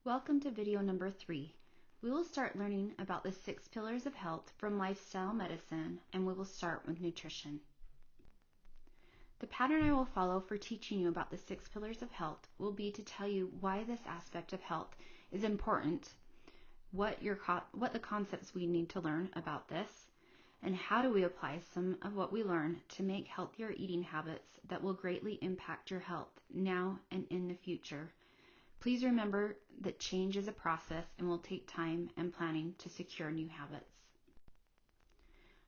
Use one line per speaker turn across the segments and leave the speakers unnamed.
Welcome to video number 3. We will start learning about the 6 pillars of health from lifestyle medicine, and we will start with nutrition. The pattern I will follow for teaching you about the 6 pillars of health will be to tell you why this aspect of health is important, what the concepts we need to learn about this, and how do we apply some of what we learn to make healthier eating habits that will greatly impact your health now and in the future. Please remember that change is a process and will take time and planning to secure new habits.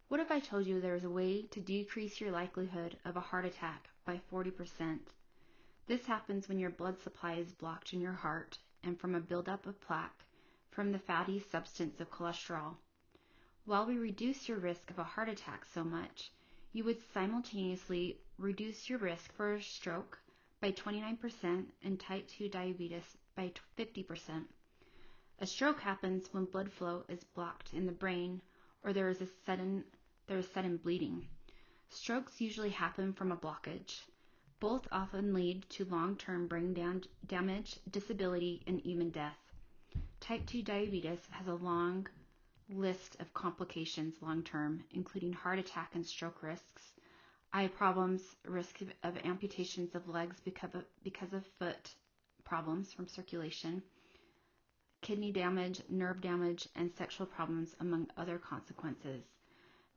What if I told you there is a way to decrease your likelihood of a heart attack by 40%? This happens when your blood supply is blocked in your heart and from a buildup of plaque from the fatty substance of cholesterol. While we reduce your risk of a heart attack so much, you would simultaneously reduce your risk for a stroke by 29% and type 2 diabetes by 50%. A stroke happens when blood flow is blocked in the brain or there is sudden bleeding. Strokes usually happen from a blockage. Both often lead to long-term brain damage, disability, and even death. Type 2 diabetes has a long list of complications long-term, including heart attack and stroke risks, eye problems, risk of amputations of legs because of foot problems from circulation, kidney damage, nerve damage, and sexual problems, among other consequences.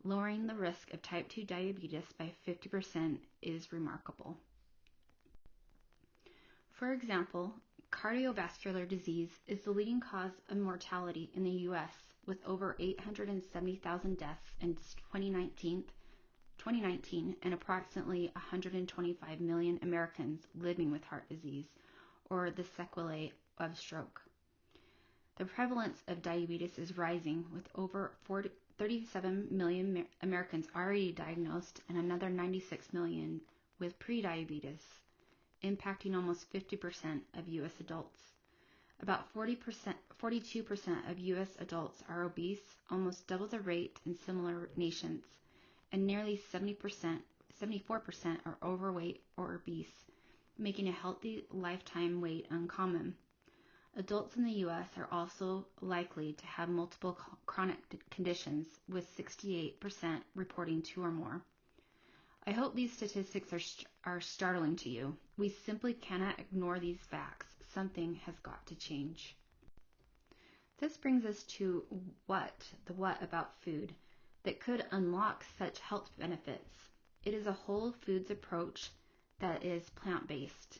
Lowering the risk of type 2 diabetes by 50% is remarkable. For example, cardiovascular disease is the leading cause of mortality in the U.S., with over 870,000 deaths in 2019 and approximately 125 million Americans living with heart disease or the sequelae of stroke. The prevalence of diabetes is rising, with over 37 million Americans already diagnosed and another 96 million with prediabetes, impacting almost 50% of U.S. adults. About 42% of U.S. adults are obese, almost double the rate in similar nations, and nearly 74% are overweight or obese, making a healthy lifetime weight uncommon. Adults in the U.S. are also likely to have multiple chronic conditions, with 68% reporting 2 or more. I hope these statistics are startling to you. We simply cannot ignore these facts. Something has got to change. This brings us to the what about food that could unlock such health benefits. It is a whole foods approach that is plant-based.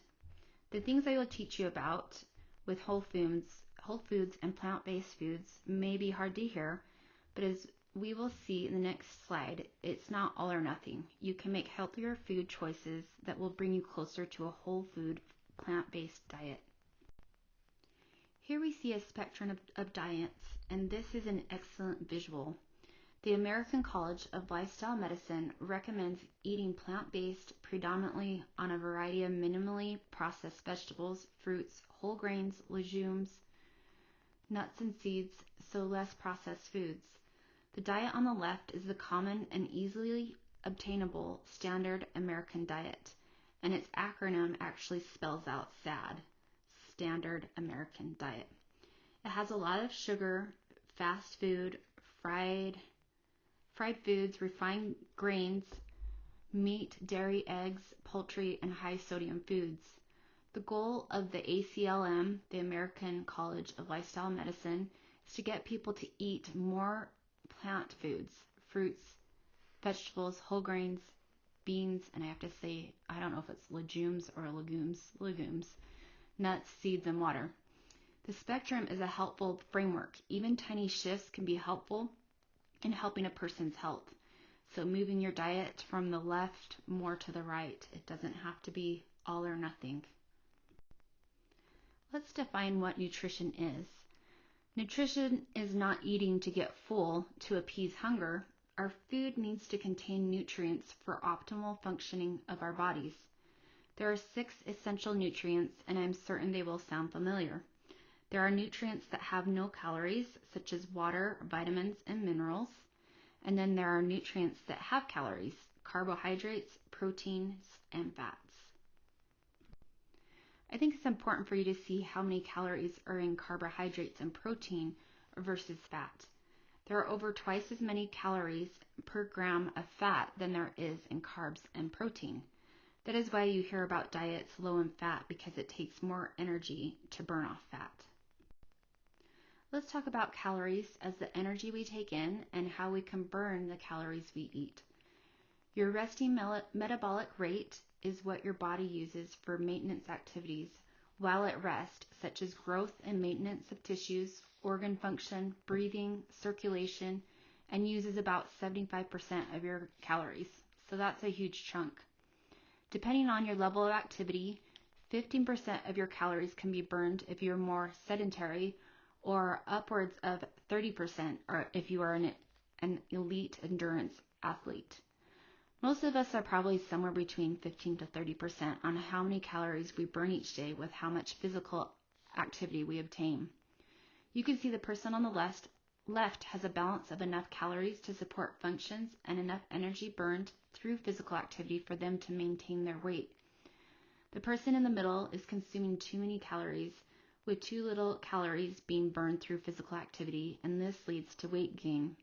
The things I will teach you about with whole foods and plant-based foods may be hard to hear, but as we will see in the next slide, it's not all or nothing. You can make healthier food choices that will bring you closer to a whole food, plant-based diet. Here we see a spectrum of diets, and this is an excellent visual. The American College of Lifestyle Medicine recommends eating plant-based predominantly on a variety of minimally processed vegetables, fruits, whole grains, legumes, nuts, and seeds, so less processed foods. The diet on the left is the common and easily obtainable standard American diet, and its acronym actually spells out SAD, Standard American Diet. It has a lot of sugar, fast food, fried foods, refined grains, meat, dairy, eggs, poultry, and high sodium foods. The goal of the ACLM, the American College of Lifestyle Medicine, is to get people to eat more plant foods, fruits, vegetables, whole grains, beans, and I have to say, I don't know if it's legumes, nuts, seeds, and water. The spectrum is a helpful framework. Even tiny shifts can be helpful in helping a person's health. So moving your diet from the left more to the right. It doesn't have to be all or nothing. Let's define what nutrition is. Nutrition is not eating to get full to appease hunger. Our food needs to contain nutrients for optimal functioning of our bodies. There are 6 essential nutrients, and I'm certain they will sound familiar. There are nutrients that have no calories, such as water, vitamins, and minerals. And then there are nutrients that have calories, carbohydrates, proteins, and fats. I think it's important for you to see how many calories are in carbohydrates and protein versus fat. There are over twice as many calories per gram of fat than there is in carbs and protein. That is why you hear about diets low in fat, because it takes more energy to burn off fat. Let's talk about calories as the energy we take in and how we can burn the calories we eat. Your resting metabolic rate is what your body uses for maintenance activities while at rest, such as growth and maintenance of tissues, organ function, breathing, circulation, and uses about 75% of your calories. So that's a huge chunk. Depending on your level of activity, 15% of your calories can be burned if you're more sedentary, or upwards of 30% if you are an elite endurance athlete. Most of us are probably somewhere between 15 to 30% on how many calories we burn each day with how much physical activity we obtain. You can see the person on the left has a balance of enough calories to support functions and enough energy burned through physical activity for them to maintain their weight. The person in the middle is consuming too many calories, with too little calories being burned through physical activity, and this leads to weight gain.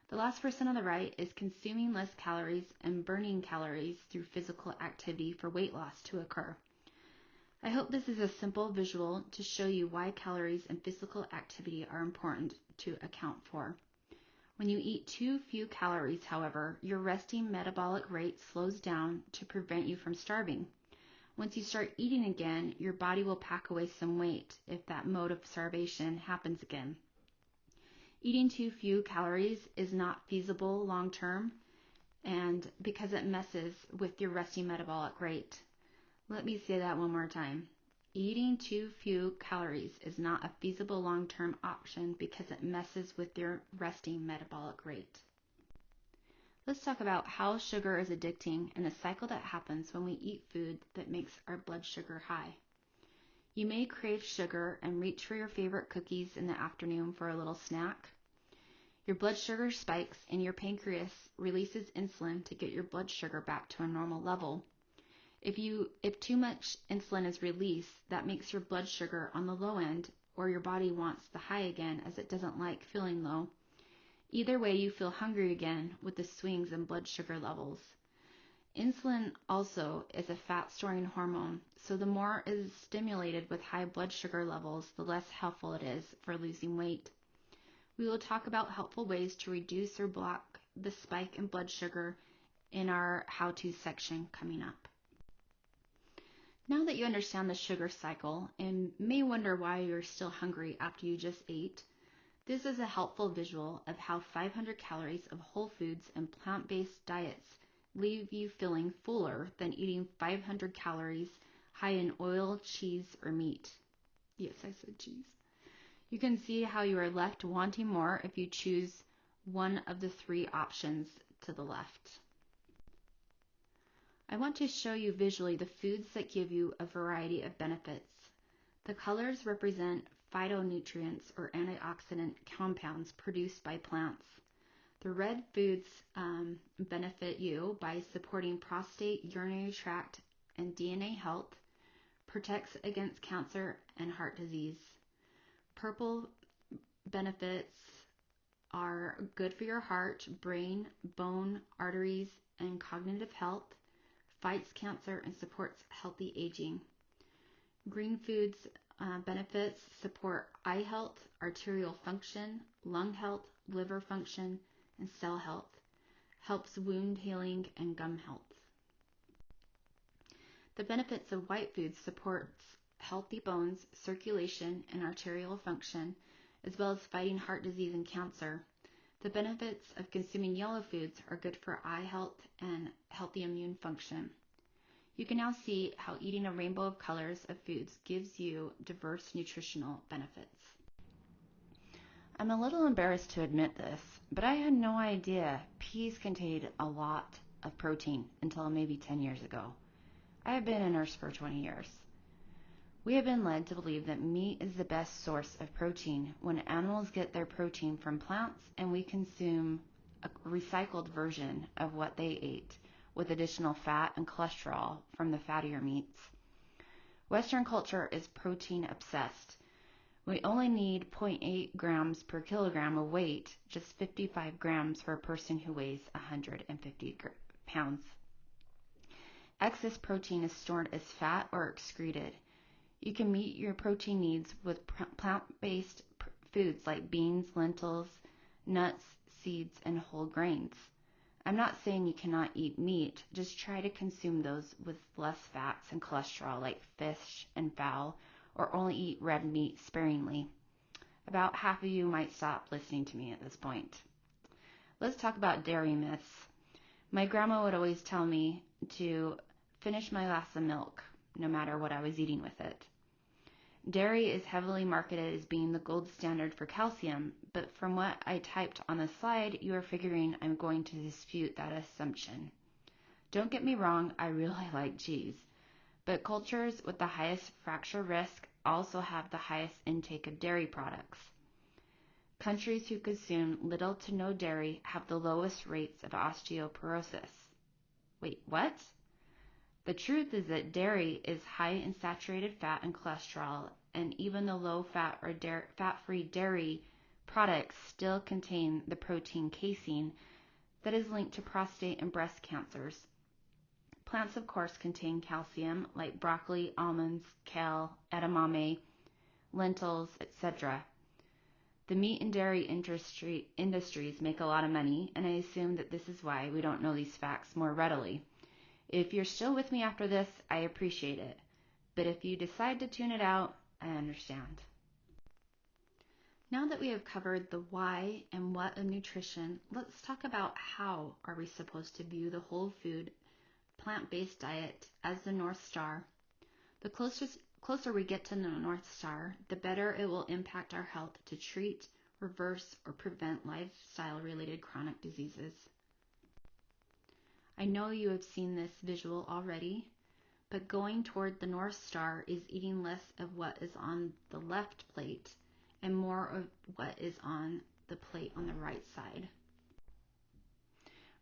The last person on the right is consuming less calories and burning calories through physical activity for weight loss to occur. I hope this is a simple visual to show you why calories and physical activity are important to account for. When you eat too few calories, however, your resting metabolic rate slows down to prevent you from starving. Once you start eating again, your body will pack away some weight if that mode of starvation happens again. Eating too few calories is not feasible long term, and because it messes with your resting metabolic rate. Let me say that one more time. Eating too few calories is not a feasible long-term option because it messes with your resting metabolic rate. Let's talk about how sugar is addicting and the cycle that happens when we eat food that makes our blood sugar high. You may crave sugar and reach for your favorite cookies in the afternoon for a little snack. Your blood sugar spikes and your pancreas releases insulin to get your blood sugar back to a normal level. If too much insulin is released, that makes your blood sugar on the low end, or your body wants the high again as it doesn't like feeling low. Either way, you feel hungry again with the swings in blood sugar levels. Insulin also is a fat-storing hormone, so the more it is stimulated with high blood sugar levels, the less helpful it is for losing weight. We will talk about helpful ways to reduce or block the spike in blood sugar in our how-to section coming up. Now that you understand the sugar cycle and may wonder why you're still hungry after you just ate, this is a helpful visual of how 500 calories of whole foods and plant-based diets leave you feeling fuller than eating 500 calories high in oil, cheese, or meat. Yes, I said cheese. You can see how you are left wanting more if you choose one of the three options to the left. I want to show you visually the foods that give you a variety of benefits. The colors represent phytonutrients or antioxidant compounds produced by plants. The red foods benefit you by supporting prostate, urinary tract, and DNA health, protects against cancer and heart disease. Purple benefits are good for your heart, brain, bone, arteries, and cognitive health, fights cancer, and supports healthy aging. Green foods benefits support eye health, arterial function, lung health, liver function, and cell health, helps wound healing and gum health. The benefits of white foods supports healthy bones, circulation, and arterial function, as well as fighting heart disease and cancer. The benefits of consuming yellow foods are good for eye health and healthy immune function. You can now see how eating a rainbow of colors of foods gives you diverse nutritional benefits. I'm a little embarrassed to admit this, but I had no idea peas contained a lot of protein until maybe 10 years ago. I have been a nurse for 20 years. We have been led to believe that meat is the best source of protein when animals get their protein from plants and we consume a recycled version of what they ate with additional fat and cholesterol from the fattier meats. Western culture is protein obsessed. We only need 0.8 grams per kilogram of weight, just 55 grams for a person who weighs 150 pounds. Excess protein is stored as fat or excreted. You can meet your protein needs with plant-based foods like beans, lentils, nuts, seeds, and whole grains. I'm not saying you cannot eat meat, just try to consume those with less fats and cholesterol like fish and fowl, or only eat red meat sparingly. About half of you might stop listening to me at this point. Let's talk about dairy myths. My grandma would always tell me to finish my glass of milk, no matter what I was eating with it. Dairy is heavily marketed as being the gold standard for calcium, but from what I typed on the slide, you are figuring I'm going to dispute that assumption. Don't get me wrong, I really like cheese, but cultures with the highest fracture risk also have the highest intake of dairy products. Countries who consume little to no dairy have the lowest rates of osteoporosis. Wait, what? The truth is that dairy is high in saturated fat and cholesterol, and even the low-fat or fat-free dairy products still contain the protein casein that is linked to prostate and breast cancers. Plants, of course, contain calcium, like broccoli, almonds, kale, edamame, lentils, etc. The meat and dairy industries make a lot of money, and I assume that this is why we don't know these facts more readily. If you're still with me after this, I appreciate it. But if you decide to tune it out, I understand. Now that we have covered the why and what of nutrition, let's talk about how are we supposed to view the whole food, plant-based diet as the North Star. The closer we get to the North Star, the better it will impact our health to treat, reverse, or prevent lifestyle-related chronic diseases. I know you have seen this visual already, but going toward the North Star is eating less of what is on the left plate and more of what is on the plate on the right side.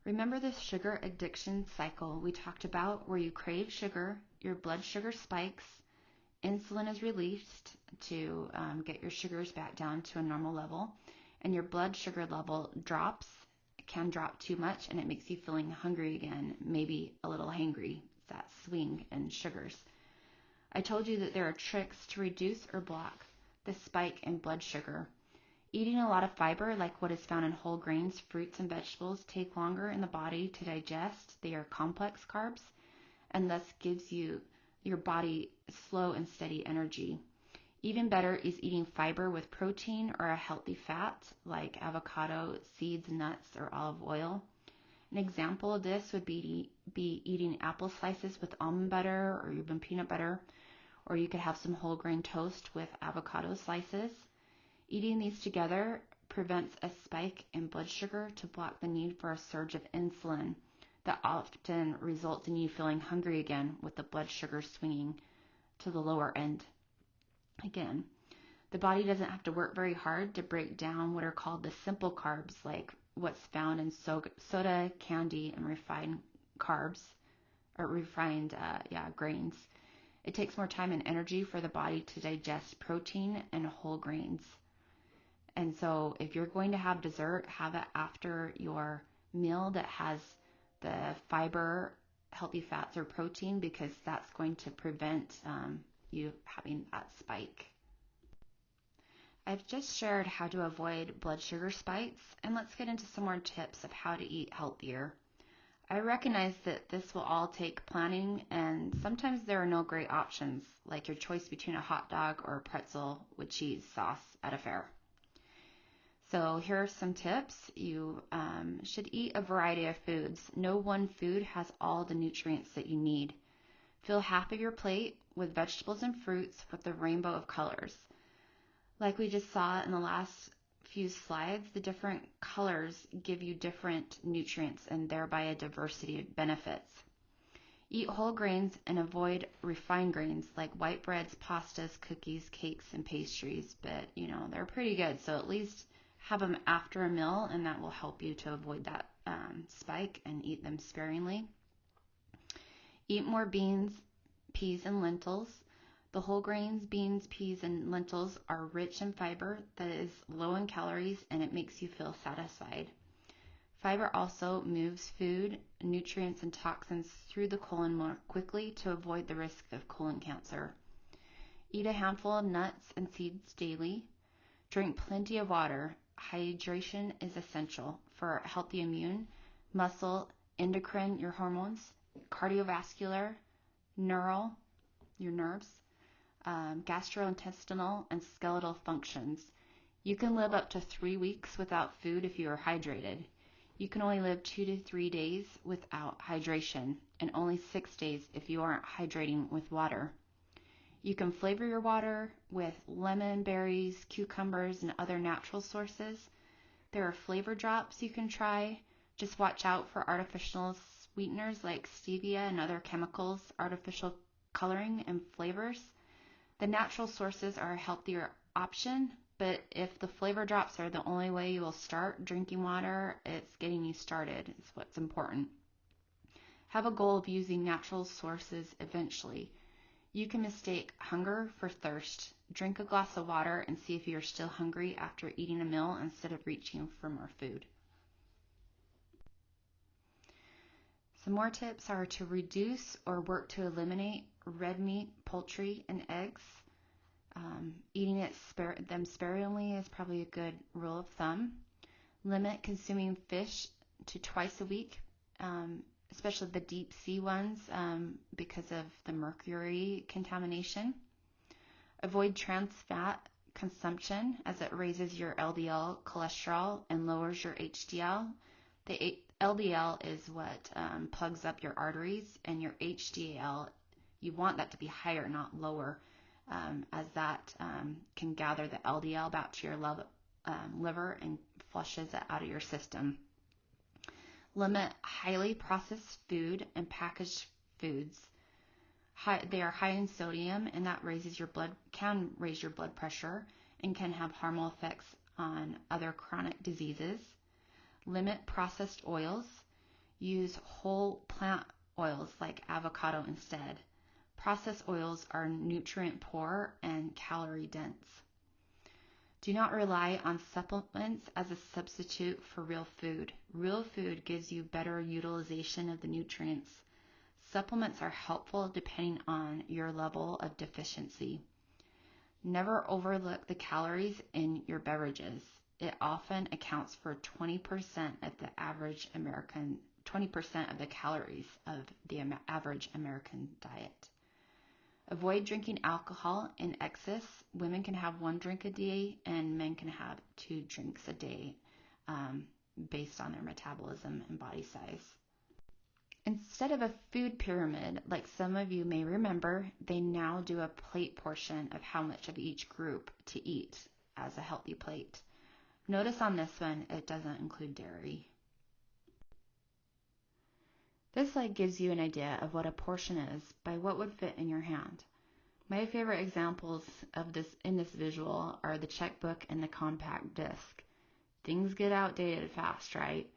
Remember the sugar addiction cycle we talked about where you crave sugar, your blood sugar spikes, insulin is released to get your sugars back down to a normal level, and your blood sugar level drops. Can drop too much and it makes you feeling hungry again, maybe a little hangry. It's that swing in sugars. I told you that there are tricks to reduce or block the spike in blood sugar. Eating a lot of fiber, like what is found in whole grains, fruits, and vegetables, take longer in the body to digest. They are complex carbs and thus gives you your body slow and steady energy. Even better is eating fiber with protein or a healthy fat like avocado, seeds, nuts, or olive oil. An example of this would be eating apple slices with almond butter or even peanut butter, or you could have some whole grain toast with avocado slices. Eating these together prevents a spike in blood sugar to block the need for a surge of insulin that often results in you feeling hungry again with the blood sugar swinging to the lower end. Again, the body doesn't have to work very hard to break down what are called the simple carbs, like what's found in soda, candy, and refined carbs, or refined grains. It takes more time and energy for the body to digest protein and whole grains. And so if you're going to have dessert, have it after your meal that has the fiber, healthy fats, or protein, because that's going to prevent you having that spike. I've just shared how to avoid blood sugar spikes, and let's get into some more tips of how to eat healthier. I recognize that this will all take planning, and sometimes there are no great options, like your choice between a hot dog or a pretzel with cheese sauce at a fair. So here are some tips. You should eat a variety of foods. No one food has all the nutrients that you need. Fill half of your plate with vegetables and fruits with a rainbow of colors. Like we just saw in the last few slides, the different colors give you different nutrients and thereby a diversity of benefits. Eat whole grains and avoid refined grains like white breads, pastas, cookies, cakes, and pastries. But, they're pretty good. So at least have them after a meal, and that will help you to avoid that spike and eat them sparingly. Eat more beans, peas, and lentils. The whole grains, beans, peas, and lentils are rich in fiber that is low in calories, and it makes you feel satisfied. Fiber also moves food, nutrients, and toxins through the colon more quickly to avoid the risk of colon cancer. Eat a handful of nuts and seeds daily. Drink plenty of water. Hydration is essential for healthy immune, muscle, endocrine, your hormones, cardiovascular, neural, your nerves, gastrointestinal, and skeletal functions. You can live up to 3 weeks without food if you are hydrated. You can only live 2 to 3 days without hydration, and only 6 days if you aren't hydrating with water. You can flavor your water with lemon, berries, cucumbers, and other natural sources. There are flavor drops you can try. Just watch out for artificial sweeteners like stevia and other chemicals, artificial coloring, and flavors. The natural sources are a healthier option, but if the flavor drops are the only way you will start drinking water, it's getting you started is what's important. Have a goal of using natural sources eventually. You can mistake hunger for thirst. Drink a glass of water and see if you're still hungry after eating a meal instead of reaching for more food. Some more tips are to reduce or work to eliminate red meat, poultry, and eggs. Eating them sparingly is probably a good rule of thumb. Limit consuming fish to twice a week, especially the deep sea ones, because of the mercury contamination. Avoid trans fat consumption as it raises your LDL cholesterol and lowers your HDL. The LDL is what plugs up your arteries, and your HDL, you want that to be higher, not lower, as that can gather the LDL back to your liver and flushes it out of your system. Limit highly processed food and packaged foods. They are high in sodium, and that can raise your blood pressure and can have harmful effects on other chronic diseases. Limit processed oils. Use whole plant oils like avocado instead. Processed oils are nutrient poor and calorie dense. Do not rely on supplements as a substitute for real food. Real food gives you better utilization of the nutrients. Supplements are helpful depending on your level of deficiency. Never overlook the calories in your beverages. It often accounts for 20% of the average American, 20% of the calories of the average American diet. Avoid drinking alcohol in excess. Women can have 1 drink a day, and men can have 2 drinks a day, based on their metabolism and body size. Instead of a food pyramid, like some of you may remember, they now do a plate portion of how much of each group to eat as a healthy plate. Notice on this one, it doesn't include dairy. This slide gives you an idea of what a portion is by what would fit in your hand. My favorite examples of this in this visual are the checkbook and the compact disc. Things get outdated fast, right?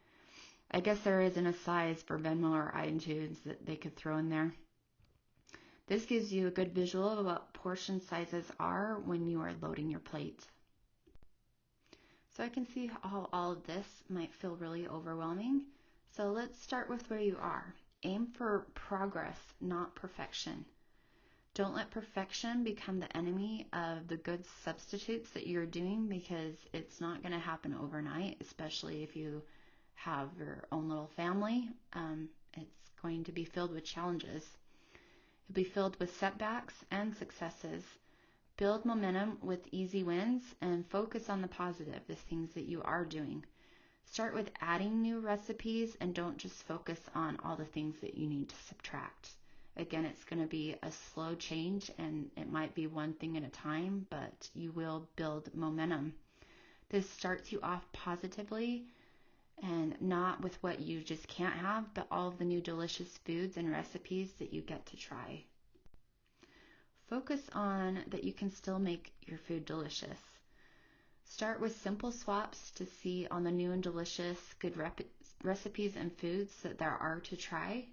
I guess there isn't a size for Venmo or iTunes that they could throw in there. This gives you a good visual of what portion sizes are when you are loading your plate. So I can see how all of this might feel really overwhelming. So let's start with where you are. Aim for progress, not perfection. Don't let perfection become the enemy of the good substitutes that you're doing, because it's not going to happen overnight, especially if you have your own little family. It's going to be filled with challenges. It'll be filled with setbacks and successes. Build momentum with easy wins and focus on the positive, the things that you are doing. Start with adding new recipes and don't just focus on all the things that you need to subtract. Again, it's going to be a slow change, and it might be one thing at a time, but you will build momentum. This starts you off positively, and not with what you just can't have, but all of the new delicious foods and recipes that you get to try. Focus on that you can still make your food delicious. Start with simple swaps to see on the new and delicious good recipes and foods that there are to try.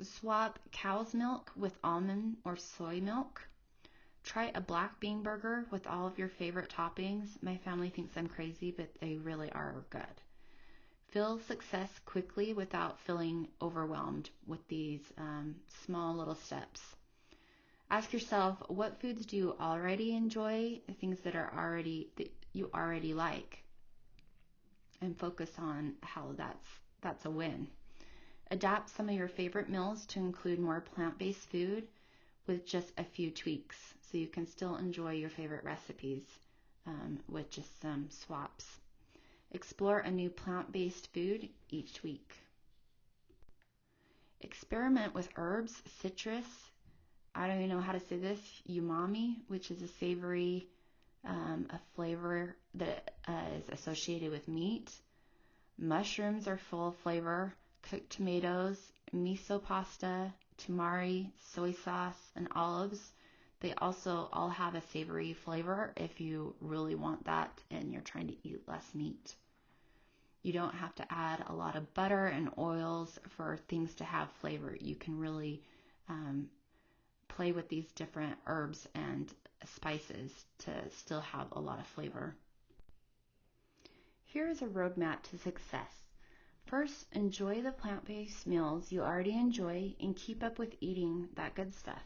Swap cow's milk with almond or soy milk. Try a black bean burger with all of your favorite toppings. My family thinks I'm crazy, but they really are good. Feel success quickly without feeling overwhelmed with these small little steps. Ask yourself, what foods do you already enjoy, the things that you already like, and focus on how that's a win. Adapt some of your favorite meals to include more plant-based food with just a few tweaks, so you can still enjoy your favorite recipes with just some swaps. Explore a new plant-based food each week. Experiment with herbs, citrus, I don't even know how to say this, umami, which is a savory a flavor that is associated with meat. Mushrooms are full of flavor. Cooked tomatoes, miso pasta, tamari, soy sauce, and olives. They also all have a savory flavor if you really want that and you're trying to eat less meat. You don't have to add a lot of butter and oils for things to have flavor. You can really play with these different herbs and spices to still have a lot of flavor. Here is a roadmap to success. First, enjoy the plant-based meals you already enjoy and keep up with eating that good stuff.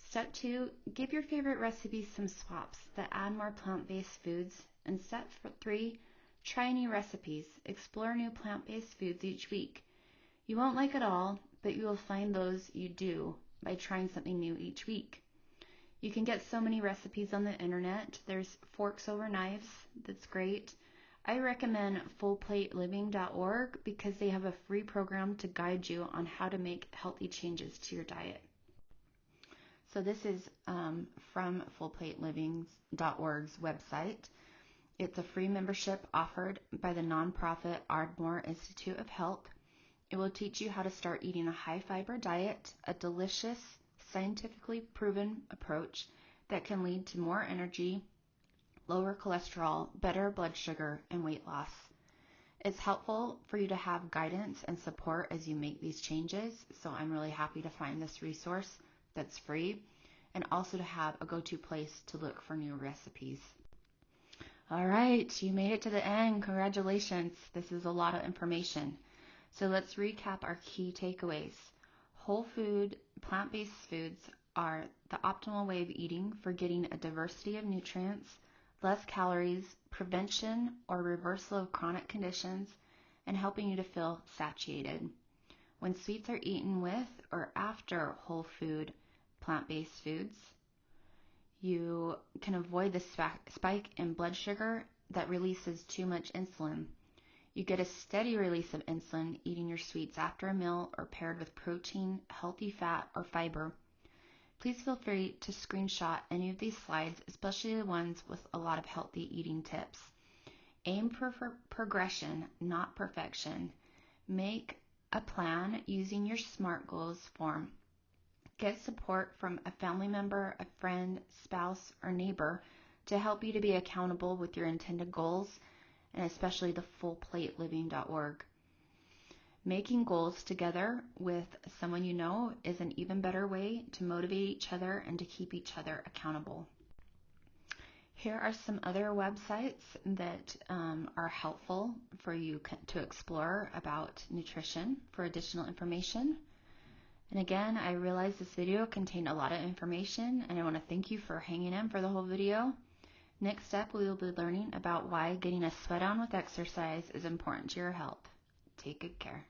Step 2, give your favorite recipes some swaps that add more plant-based foods. And step 3, try new recipes. Explore new plant-based foods each week. You won't like it all, but you will find those you do by trying something new each week. You can get so many recipes on the internet. There's Forks Over Knives, that's great. I recommend fullplateliving.org because they have a free program to guide you on how to make healthy changes to your diet. So this is from fullplateliving.org's website. It's a free membership offered by the nonprofit Ardmore Institute of Health. It will teach you how to start eating a high-fiber diet, a delicious, scientifically proven approach that can lead to more energy, lower cholesterol, better blood sugar, and weight loss. It's helpful for you to have guidance and support as you make these changes, so I'm really happy to find this resource that's free, and also to have a go-to place to look for new recipes. All right, you made it to the end. Congratulations. This is a lot of information. So let's recap our key takeaways. Whole food, plant-based foods are the optimal way of eating for getting a diversity of nutrients, less calories, prevention or reversal of chronic conditions, and helping you to feel satiated. When sweets are eaten with or after whole food, plant-based foods, you can avoid the spike in blood sugar that releases too much insulin. You get a steady release of insulin eating your sweets after a meal or paired with protein, healthy fat, or fiber. Please feel free to screenshot any of these slides, especially the ones with a lot of healthy eating tips. Aim for progression, not perfection. Make a plan using your SMART goals form. Get support from a family member, a friend, spouse, or neighbor to help you to be accountable with your intended goals, and especially the fullplateliving.org. Making goals together with someone you know is an even better way to motivate each other and to keep each other accountable. Here are some other websites that are helpful for you to explore about nutrition for additional information. And again, I realize this video contained a lot of information, and I want to thank you for hanging in for the whole video. Next up, we will be learning about why getting a sweat on with exercise is important to your health. Take good care.